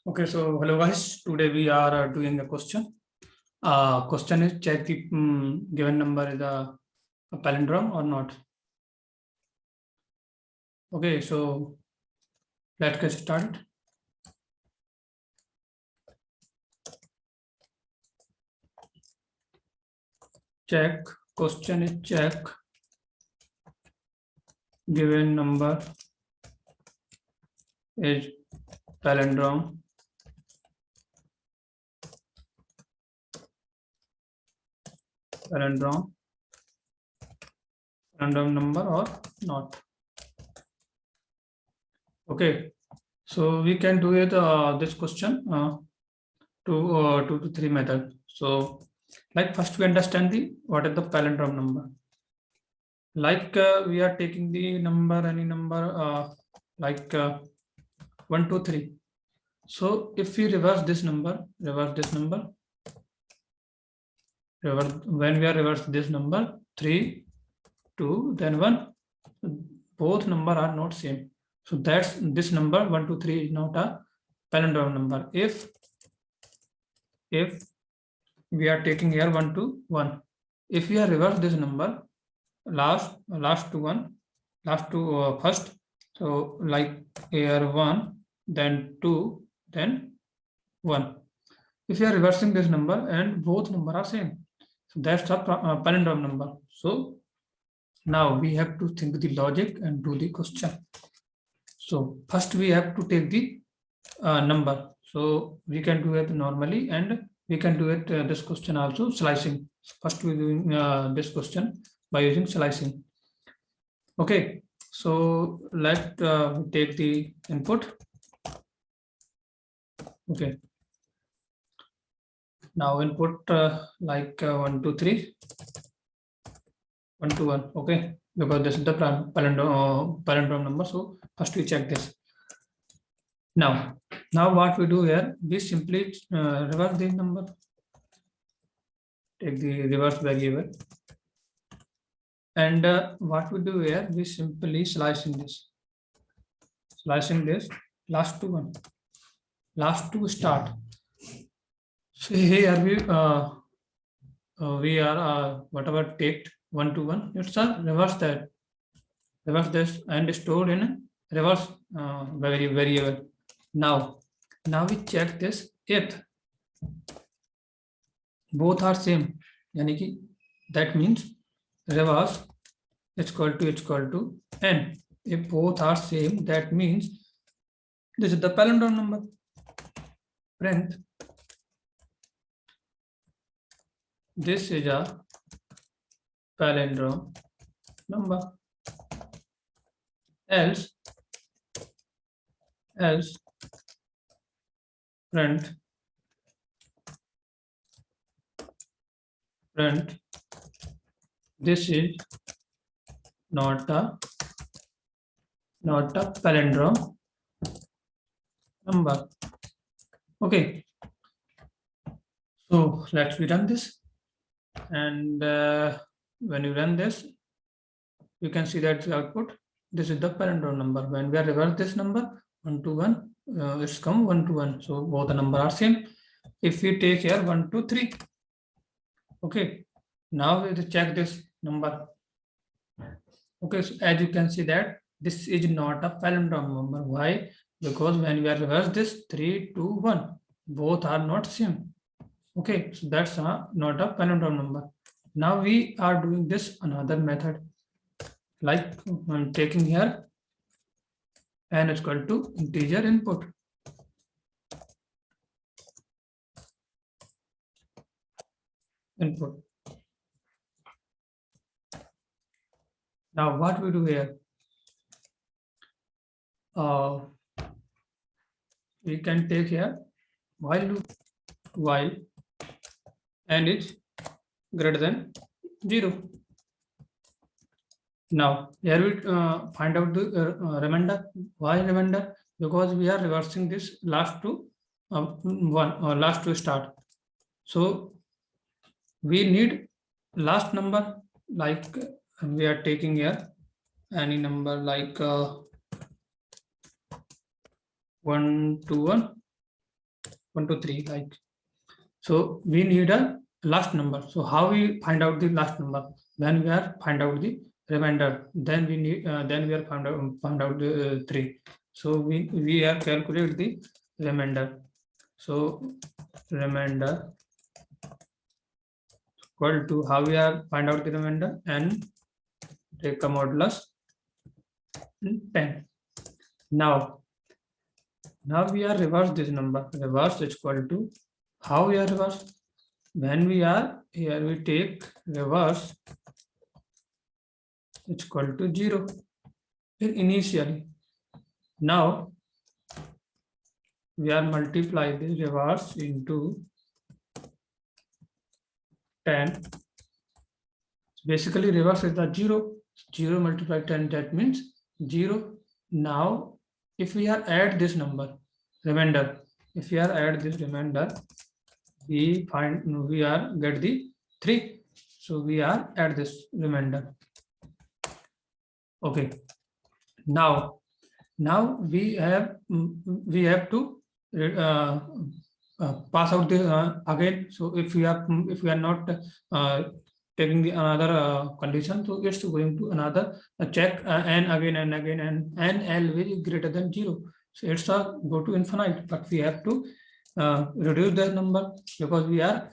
Okay, so hello guys. Today we are doing a question. Question is check the given number is a palindrome or not. Okay, so let's get started. Check. Question is check given number is palindrome. Palindrome number or not. Okay, so we can do it this question two to three method. So like first we understand the what is the palindrome number. Like we are taking the number, any number like 1 2 3. So if we reverse this number, when we are reverse this number 3 2 then 1, both number are not same. So that's this number 1 2 3 is not a palindrome number. If we are taking here 1 2 1, if we are reverse this number, last to first, so like here 1 then 2 then 1. If you are reversing this number and both number are same, so that's a palindrome number. So now we have to think the logic and do the question. So first we have to take the number. So we can do it normally and we can do it this question also slicing. First we doing this question by using slicing. Okay, so let's take the input. Okay, now input like 1 2 3 1 2 1. Okay, because this is the palindrome number. So first we check this. Now what we do here, we simply reverse this number, take the reverse variable, and what we do here, we simply slicing this last to one, last to start. So here we are whatever take 1 to 1, it's a reverse this and stored in reverse variable. Now we check this if both are same, that means reverse is equal to n. If both are same, that means this is the palindrome number. Print this is a palindrome number. Else print this is not a palindrome number. Okay, so let's run this, and when you run this, you can see that the output, this is the palindrome number. When we are reverse this number 1 to 1, it's come 1 to 1, so both the number are same. If we take here 1 2 3, okay, now we check this number. Okay, so as you can see that this is not a palindrome number. Why? Because when we are reverse this 3 2 1, both are not same. Okay, so that's not a palindrome number. Now we are doing this another method, like I'm taking here n is equal to integer input. Now what we do here, we can take here while loop, while n is greater than 0. Now here we find out the remainder. Why remainder? Because we are reversing this last to one or last to start. So we need last number, like we are taking here any number like 1 to 1. 1, 2, 3, like. So we need a last number. So how we find out the last number? When we are find out the remainder, then we need then we are found out the 3. So we are calculate the remainder. So remainder equal to, how we are find out the remainder, and take a modulus 10. Now we are reverse this number. Reverse is equal to, how we are reverse? When we are here, we take reverse, it's equal to 0 initially. Now we are multiply the reverse into 10. Basically reverse is the 0. 0 multiplied 10, that means 0. Now if we are add this number remainder, if we are add this remainder, we are get the 3. So we are add this remainder. Okay, now we have to pass out the again. So if we are not taking the another condition, so it's going to another check n again and again, and n will be greater than 0. So it's go to infinite, but we have to reduce that number, because we are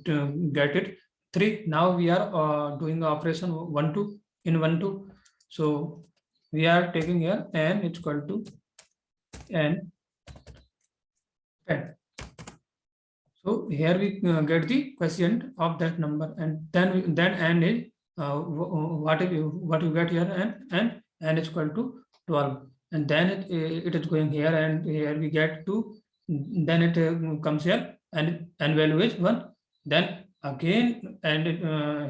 to get it 3. Now we are doing the operation 1 2 in 1 2. So we are taking here n is equal to n 10. So here we get the quotient of that number, and then n is what you get here, and n is equal to 12, and then it is going here, and here we get 2. Then it comes here, and value is 1. Then again, and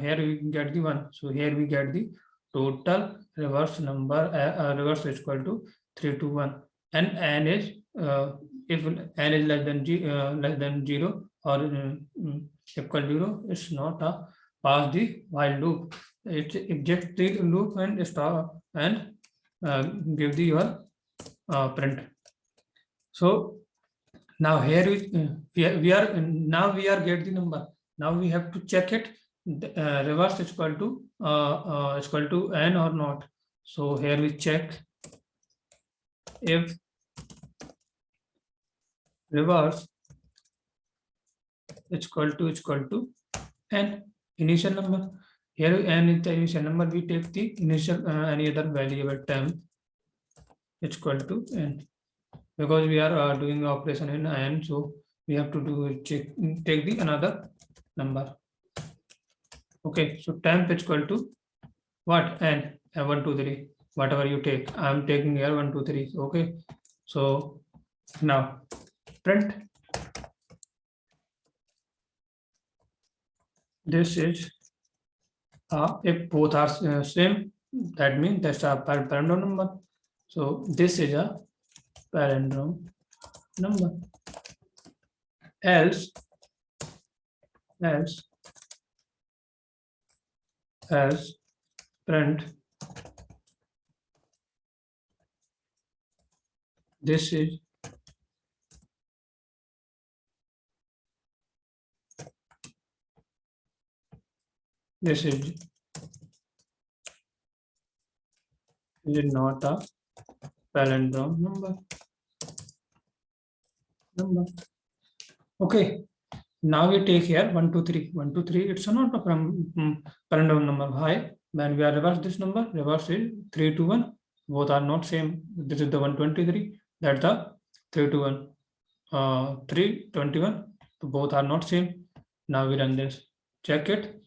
here we get the 1. So here we get the total reverse number. Reverse is equal to 3 to 1, and n is if n is less than 0 or equal 0, it's not a pass the while loop. It's eject the loop and stop and give the your print. So now here we are get the number. Now we have to check it. Reverse is equal to n or not. So here we check if reverse is equal to n initial number. Here n is the initial number. We take the initial any other variable term is equal to n, because we are doing the operation in n, so we have to take the another number. Okay, so temp is equal to what? N 1 2 3, whatever you take. I am taking here 1 2 3. Okay, so now print this is if both are same, that means that's a palindrome number. So this is a palindrome number. Else print this is not a palindrome number. Okay, now we take here 1 2 3 1 2 3. It's not a palindrome number. Why? When we are reverse this number, reverse is 3 to 1. Both are not same. This is the 123. That's the 3 to 1. 321. So both are not same. Now we run this. Check it.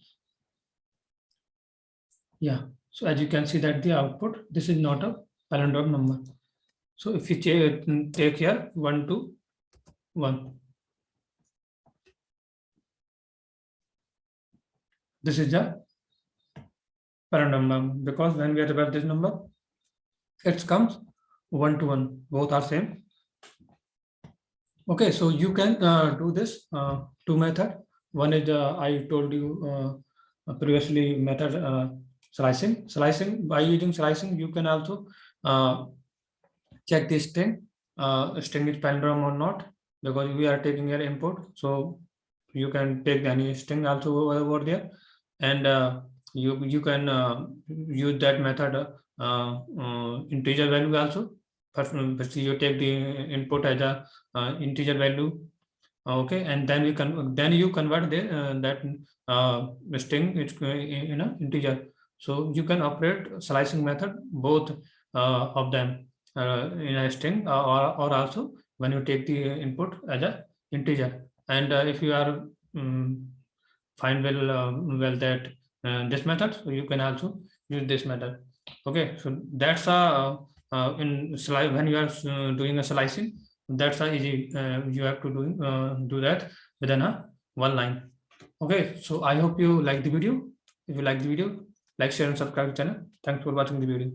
Yeah. So as you can see that the output, this is not a palindrome number. So if you take here 1 2 1. This is the palindrome number, because when we reverse this number, it comes 1 to 1. Both are same. Okay, so you can do this two method. One is I told you previously method slicing. By using slicing, you can also check this string is palindrome or not. because we are taking your input. So you can take any string also over there, and you can use that method integer value also. First you take the input as a integer value, okay, and then you convert that string in a integer. So you can operate slicing method both of them in a string, or also when you take the input as a integer. And if you are find well that this method, so you can also use this method. Okay, so that's in slice when you are doing a slicing, that's how easy you have to do that within a one line. Okay, so I hope you like the video. If you like the video, like, share, and subscribe the channel. Thanks for watching the video.